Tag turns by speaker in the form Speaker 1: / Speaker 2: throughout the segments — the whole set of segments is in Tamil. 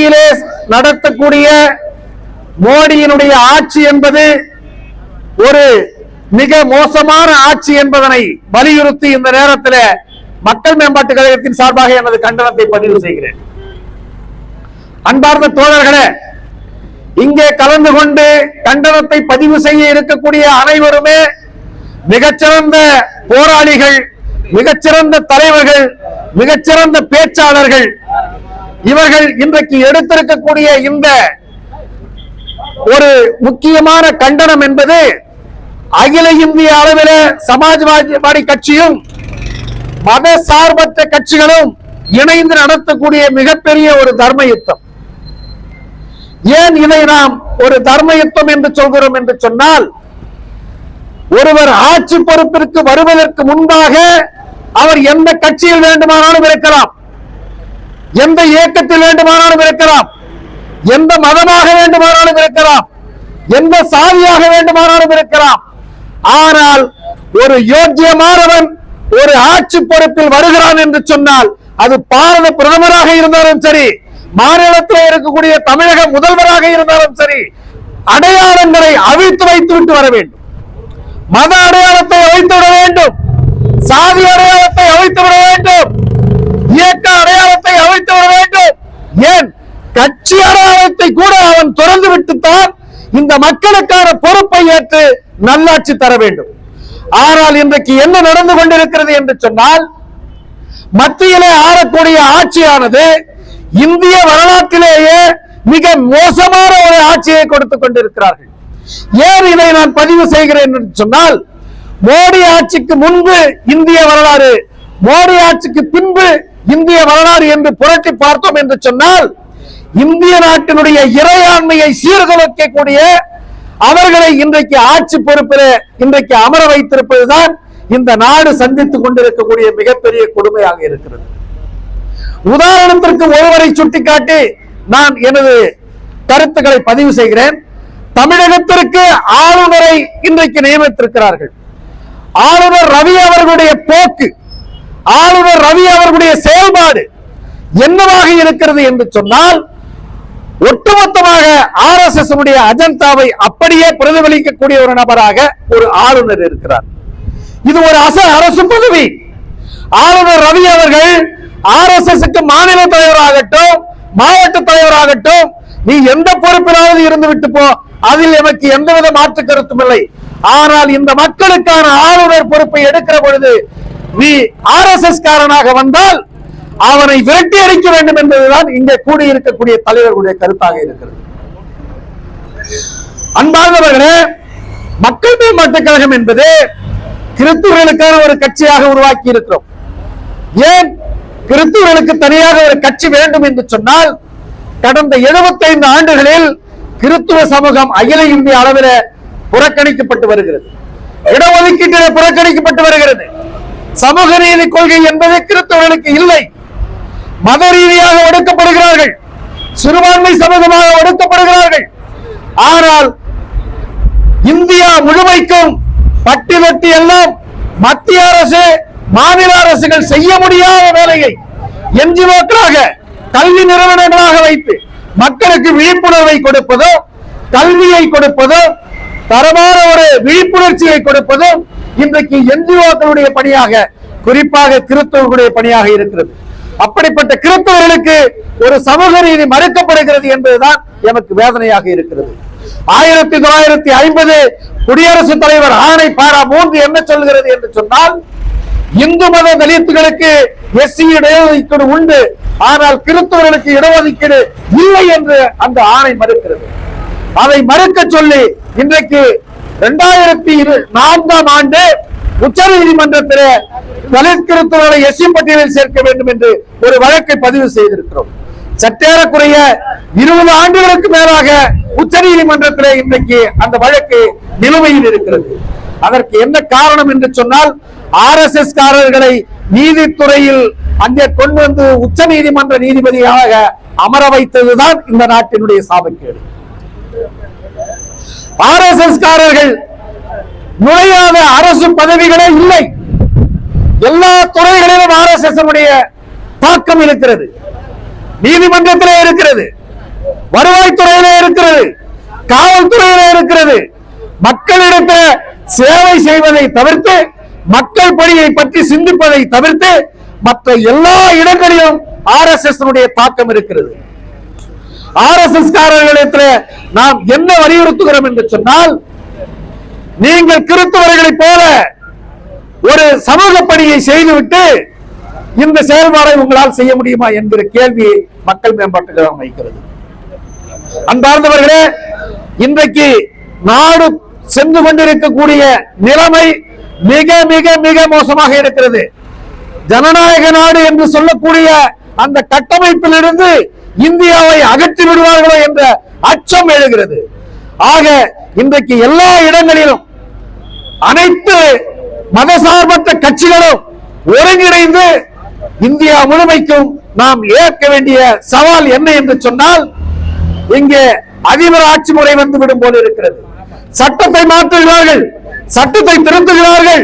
Speaker 1: மத்தியிலே நடத்தக்கூடிய மோடியினுடைய ஆட்சி என்பது ஒரு மிக மோசமான ஆட்சி என்பதனை வலியுறுத்தி இந்த நேரத்தில் மக்கள் மேம்பாட்டு கழகத்தின் சார்பாக எனது கண்டனத்தை பதிவு செய்கிறேன். அன்பார்ந்த தோழர்களே, இங்கே கலந்து கொண்டு கண்டனத்தை பதிவு செய்ய இருக்கக்கூடிய அனைவருமே மிகச்சிறந்த போராளிகள், மிகச்சிறந்த தலைவர்கள், மிகச்சிறந்த பேச்சாளர்கள். இவர்கள் இன்றைக்கு எடுத்திருக்கக்கூடிய இந்த ஒரு முக்கியமான கண்டனம் என்பது அகில இந்திய அளவில் சமாஜ்வாடி கட்சியும் மத சார்பற்ற கட்சிகளும் இணைந்து நடத்தக்கூடிய மிகப்பெரிய ஒரு தர்ம யுத்தம். ஏன் இதை நாம் ஒரு தர்ம யுத்தம் என்று சொல்கிறோம் என்று சொன்னால், ஒருவர் ஆட்சி பொறுப்பிற்கு வருவதற்கு முன்பாக அவர் எந்த கட்சியில் வேண்டுமானாலும் இருக்கலாம், எந்த இயக்கத்தில் வேண்டுமானாலும் இருக்கலாம், எந்த மதமாக வேண்டுமானாலும் இருக்கலாம், எந்த சாதியாக வேண்டுமானாலும் இருக்கலாம். ஆனால் ஒரு யோக்கியமானவன் ஒரு ஆட்சி பொறுப்பில் வருகிறான் என்று சொன்னால், அது பாரத பிரதமராக இருந்தாலும் சரி, மாநிலத்தில் இருக்கக்கூடிய தமிழக முதல்வராக இருந்தாலும் சரி, அடையாளங்களை அவிழ்த்து வைத்துவிட்டு வர வேண்டும். மத அடையாளத்தை அவிழ்த்து விட வேண்டும், சாதி அடையாளத்தை அவிழ்த்து விட வேண்டும், இயக்க அடையாளத்தை அவிழ்த்து விட வேண்டும். ஏன் கட்சி அடையாளத்தை கூட அவன் திறந்து விட்டுத்தான் இந்த மக்களுக்கான பொறுப்பை ஏற்று நல்லாட்சி தர வேண்டும். ஆனால் இன்றைக்கு என்ன நடந்து கொண்டிருக்கிறது என்று சொன்னால், மத்தியிலே ஆளக்கூடிய ஆட்சியானது இந்திய வரலாற்றிலேயே மிக மோசமான ஒரு ஆட்சியை கொடுத்துக் கொண்டிருக்கிறார்கள். ஏன் இதை நான் பதிவு செய்கிறேன் என்று சொன்னால், மோடி ஆட்சிக்கு முன்பு இந்திய வரலாறு, மோடி ஆட்சிக்கு பின்பு இந்திய வரலாறு என்று புரட்டி பார்த்தோம் என்று சொன்னால், இந்திய நாட்டினுடைய இறையாண்மையை சீர்குலைக்கக்கூடிய அவர்களை இன்றைக்கு ஆட்சி பொறுப்பில் இன்றைக்கு அமர வைத்திருப்பதுதான் இந்த நாடு சந்தித்துக் கொண்டிருக்கக்கூடிய மிகப்பெரிய கொடுமையாக இருக்கிறது. உதாரணத்திற்கு ஒருவரை சுட்டிக்காட்டி நான் எனது கருத்துக்களை பதிவு செய்கிறேன். தமிழகத்திற்கு ஆளுநரை இன்றைக்கு நியமித்திருக்கிறார்கள். ஆளுநர் ரவி அவர்களுடைய போக்கு, ஆளுநர் ரவி அவர்களுடைய செயல்பாடு என்னவாக இருக்கிறது என்று சொன்னால், ஒட்டுமொத்தமாக RSS அஜெண்டாவை அப்படியே பிரதிபலிக்கக்கூடிய ஒரு நபராக ஒரு ஆளுநர் இருக்கிறார். இது ஒரு அரசு பதவி. ஆளுநர் ரவி அவர்கள் RSSக்கு மாநில தலைவராகட்டும், மாவட்ட தலைவராகட்டும், நீ எந்த பொறுப்பிலாவது இருந்து விட்டு போ, அதில் எனக்கு எந்தவித மாற்று கருத்தும் இல்லை. ஆனால் இந்த மக்களுக்கான ஆளுநர் பொறுப்பை எடுக்கிற பொழுது நீ RSS காரனாக வந்தால் அவனை விரட்டி அடிக்க வேண்டும் என்பதுதான் இங்கே கூடியிருக்கக்கூடிய தலைவர்களுடைய கருத்தாக இருக்கிறது. அன்பார்ந்தவர்களே, மக்கள் மேம்பாட்டு கழகம் என்பது கிறிஸ்துவர்களுக்கான ஒரு கட்சியாக உருவாக்கி இருக்கிறோம். ஏன் கிறிஸ்துவர்களுக்கு தனியாக ஒரு கட்சி வேண்டும் என்று சொன்னால், கடந்த 75 ஆண்டுகளில் கிறிஸ்துவ சமூகம் அகில இந்திய அளவில் புறக்கணிக்கப்பட்டு வருகிறது, இடஒதுக்கீட்டிலே புறக்கணிக்கப்பட்டு வருகிறது. சமூக நீதி கொள்கை என்பது கிறிஸ்தவர்களுக்கு இல்லை. மத ரீதியாக ஒடுக்கப்படுகிறார்கள், சிறுபான்மை சமூகமாக ஒடுக்கப்படுகிறார்கள். ஆனால் இந்தியா முழுமைக்கும் பட்டி தொட்டி எல்லாம் மத்திய அரசு, மாநில அரசுகள் செய்ய முடியாத வேலையை NGOக்களாக, கல்வி நிறுவனங்களாக வைத்து மக்களுக்கு விழிப்புணர்வை கொடுப்பதோ, கல்வியை கொடுப்பதோ, தரமான ஒரு விழிப்புணர்ச்சியை கொடுப்பதோ இன்றைக்கு NGOக்களுடைய பணியாக, குறிப்பாக கிறிஸ்தவர்களுடைய பணியாக இருக்கிறது. அப்படிப்பட்ட கிறிஸ்தவர்களுக்கு ஒரு சமூக நீதி மறுக்கப்படுகிறது என்பதுதான் எமக்கு வேதனையாக இருக்கிறது. 1950 குடியரசுத் தலைவர் ஆணை பாரா 3 என்ன சொல்கிறது என்று சொன்னால், இந்து மத தலித்துகளுக்கு SC இடஒதுக்கீடு உண்டு, ஆனால் கிறிஸ்தவர்களுக்கு இடஒதுக்கீடு இல்லை என்று அந்த ஆணை மறுக்கிறது. அதை மறுக்க சொல்லி இன்றைக்கு 2004ஆம் ஆண்டு உச்ச நீதிமன்றத்தில் தலித் கிறிஸ்தவர்களை SC பட்டியலில் சேர்க்க வேண்டும் என்று ஒரு வழக்கை பதிவு செய்திருக்கிறோம். சற்றேறக்குறைய 20 ஆண்டுகளுக்கு மேலாக உச்ச நீதிமன்றத்தில் இன்றைக்கு அந்த வழக்கு நிலுவையில் இருக்கிறது. அதற்கு என்ன காரணம் என்று சொன்னால், RSS காரர்களை நீதித்துறையில் அங்கே கொண்டு வந்து உச்ச நீதிமன்ற நீதிபதியாக அமர வைத்ததுதான் இந்த நாட்டினுடைய சாபக்கேடு. RSS காரர்கள் நுழையாத அரசு பதவிகளே இல்லை. எல்லா துறைகளிலும் RSS தாக்கம் இருக்கிறது, நீதிமன்றத்திலே இருக்கிறது, வருவாய்த்துறையிலே இருக்கிறது, காவல்துறையிலே இருக்கிறது. மக்களிடத்தில் சேவை செய்வதை தவிர்த்து, மக்கள் பணியை பற்றி சிந்திப்பதை தவிர்த்து மற்ற எல்லா இடங்களிலும் RSS தாக்கம் இருக்கிறது. RSS காரர்களிடத்தில் நாம் என்ன வலியுறுத்துகிறோம் என்று சொன்னால், நீங்கள் கிறிஸ்தவர்களைப் போல ஒரு சமூக பணியை செய்துவிட்டு இந்த செயல்பாடை உங்களால் செய்ய முடியுமா என்கிற கேள்வியை மக்கள் மேம்பாட்டு வைக்கிறது. அன்பார்ந்தவர்களே, இன்றைக்கு நாடு சென்று கொண்டிருக்கக்கூடிய நிலைமை மிக மிக மிக மோசமாக இருக்கிறது. ஜனநாயக நாடு என்று சொல்லக்கூடிய அந்த கட்டமைப்பில் இருந்து இந்தியாவை அகற்றி விடுவார்களோ என்ற அச்சம் எழுகிறது. ஆக இன்றைக்கு எல்லா இடங்களிலும் அனைத்து மதசார்பற்ற கட்சிகளும் ஒருங்கிணைந்து இந்தியா முழுமைக்கும் நாம் ஏற்க வேண்டிய சவால் என்ன என்று சொன்னால், இங்கே அதிபர் ஆட்சி முறை வந்துவிடும் போல இருக்கிறது. சட்டத்தை மாற்றுகிறார்கள், சட்டத்தை திருத்துகிறார்கள்,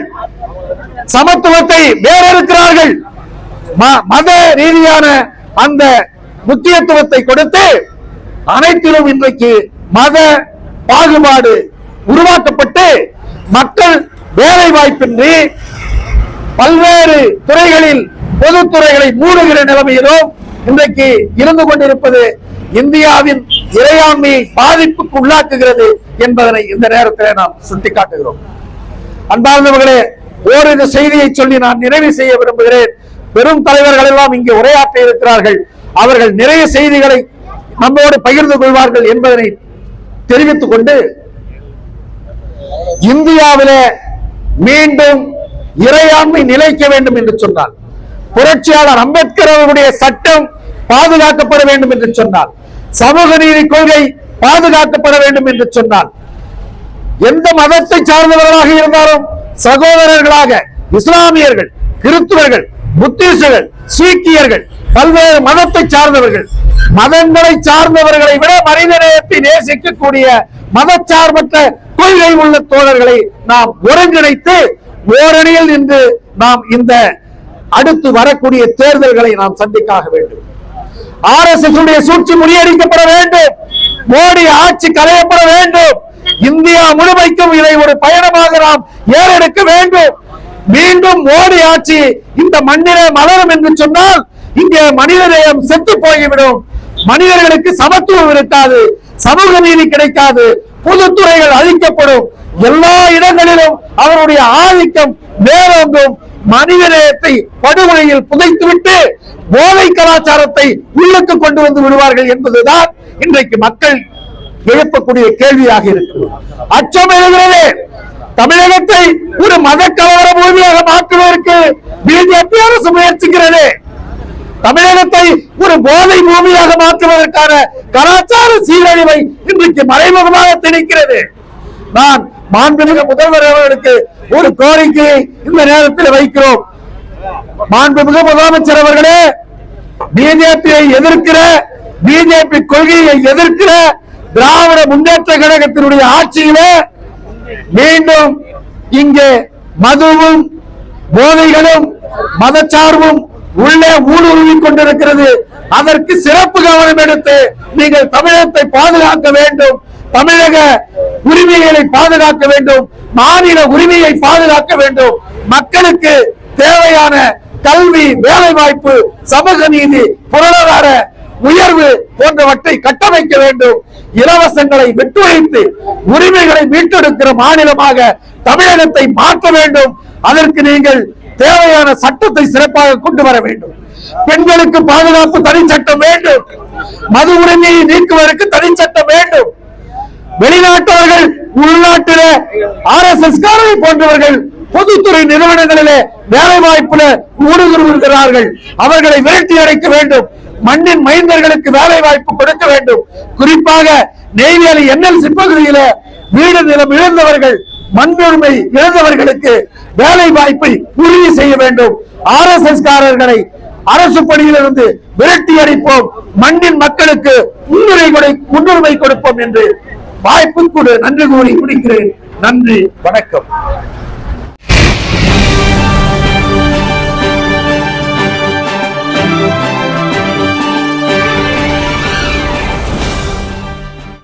Speaker 1: சமத்துவத்தை வேறறுக்கிறார்கள், மத ரீதியான அந்த முக்கியத்துவத்தை கொடுத்து அனைத்திலும் இன்றைக்கு மத பாகுபாடு உருவாக்கப்பட்டு மக்கள் வேலை வாய்ப்பின்றி பல்வேறு துறைகளில் பொதுத்துறைகளை மூடுகிற நிலைமையிலும் இன்றைக்கு இருந்து கொண்டிருப்பது இந்தியாவின் இறையாண்மையை பாதிப்புக்கு உள்ளாக்குகிறது என்பதனை இந்த நேரத்தில் நாம் சுட்டிக்காட்டுகிறோம். அன்பார்ந்தவர்களே, ஓரிரு செய்தியை சொல்லி நான் நிறைவு செய்ய விரும்புகிறேன். பெரும் தலைவர்கள் எல்லாம் இங்கே உரையாற்ற இருக்கிறார்கள். அவர்கள் நிறைய செய்திகளை நம்மோடு பகிர்ந்து கொள்வார்கள் என்பதனை தெரிவித்துக் கொண்டு, இந்தியாவிலே மீண்டும் இறையாண்மை நிலைக்க வேண்டும் என்று சொன்னார், புரட்சியாளர் அம்பேத்கர் அவருடைய சட்டம் பாதுகாக்கப்பட வேண்டும் என்று சொன்னார், சமூக நீதி கொள்கை பாதுகாக்கப்பட வேண்டும் என்று சொன்னார், எந்த மதத்தை சார்ந்தவர்களாக இருந்தாலும் சகோதரர்களாக இஸ்லாமியர்கள், கிறிஸ்துவர்கள், புத்திஸ்டுகள், சீக்கியர்கள், பல்வேறு மதத்தை சார்ந்தவர்கள், மதங்களை சார்ந்தவர்களை விட மனிதநேயத்தை நேசிக்கக்கூடிய மதச்சார்பற்ற கொள்கை உள்ள தோழர்களை நாம் ஒருங்கிணைத்து ஓரணியில் நின்று நாம் இந்த அடுத்து வரக்கூடிய தேர்தல்களை நாம் சந்திக்காக வேண்டும். RSS சூழ்ச்சி முறியடிக்கப்பட வேண்டும். மோடி ஆட்சி களையப்பட வேண்டும். இந்தியா முழுமைக்கும் இதை ஒரு பயணமாக நாம் ஏறெடுக்க வேண்டும். மீண்டும் மோடி ஆட்சி இந்த மண்ணிலே மலரும் என்று சொன்னால் இங்கே மனிதநேயம் செத்து போய்விடும். மனிதர்களுக்கு சமத்துவம் இருக்காது, சமூக நீதி கிடைக்காது, பொதுத்துறைகள் அழிக்கப்படும், எல்லா இடங்களிலும் அவருடைய ஆதிக்கம் மேலோங்கும். மனிதநேயத்தை படுகொலையில் புதைத்துவிட்டு போதை கலாச்சாரத்தை உள்ளுக்கு கொண்டு வந்து விடுவார்கள் என்பதுதான் இன்றைக்கு மக்கள் எழுப்பக்கூடிய கேள்வியாக இருக்கிறது. அச்சம் எழுகிறது. தமிழகத்தை ஒரு மத கலவர பூமியாக மாற்றுவதற்கு பிஜேபி அரசு முயற்சிக்கிறது. தமிழகத்தை ஒரு போதை பூமியாக மாற்றுவதற்கான கலாச்சார சீரழிவை இன்றைக்கு மறைமுகமாக திணிக்கிறது. நான் மாண்புமிகு முதல்வர் அவர்களுக்கு ஒரு கோரிக்கையை இந்த நேரத்தில் வைக்கிறோம். மாண்புமிகு முதலமைச்சர் அவர்களே, பிஜேபியை எதிர்க்கிற, பிஜேபி கொள்கையை எதிர்க்கிற திராவிட முன்னேற்ற கழகத்தினுடைய ஆட்சியிலே மீண்டும் இங்கே மதுவும் போதைகளும் மதச்சார்பும் உள்ளே ஊடுருவிக் கொண்டிருக்கிறது. அதற்கு சிறப்பு கவனம் எடுத்து நீங்கள் தமிழகத்தை பாதுகாக்க வேண்டும், தமிழக உரிமைகளை பாதுகாக்க வேண்டும், மாநில உரிமையை பாதுகாக்க வேண்டும், மக்களுக்கு தேவையான கல்வி, வேலை வாய்ப்பு, சமூக நீதி, பொருளாதார உயர்வு போன்றவற்றை கட்டமைக்க வேண்டும். இலவசங்களை விட்டு வைத்து உரிமைகளை மீட்டெடுக்கிற மாநிலமாக தமிழகத்தை மாற்ற வேண்டும். அதற்கு நீங்கள் தேவையான சட்டத்தை சிறப்பாக கொண்டு வர வேண்டும். பெண்களுக்கு பாதுகாப்பு தனி சட்டம் வேண்டும். மது உரிமையை நீக்குவதற்கு தனி சட்டம் வேண்டும். வெளிநாட்டவர்கள் உள்நாட்டில RSS காரரை போன்றவர்கள் பொதுத்துறை நிறுவனங்களிலே வேலை வாய்ப்புல ஊடுருவுகிறார்கள். அவர்களை விரட்டி அடைக்க வேண்டும். மண்ணின் மைந்தர்களுக்கு வேலை வாய்ப்பு கொடுக்க வேண்டும். குறிப்பாக நெய்வேலி NLC பகுதியில வீடு நிலம் இழந்தவர்கள், மண்ணுரிமை இழந்தவர்களுக்கு வேலை வாய்ப்பை உறுதி செய்ய வேண்டும். RSS காரர்களை அரசு பணியிலிருந்து விரட்டி அடிப்போம், மண்ணின் மக்களுக்கு முன்னுரிமை கொடுப்போம் என்று வாய்ப்பு கூட நன்றி கூறி முடிக்கிறேன். நன்றி, வணக்கம்.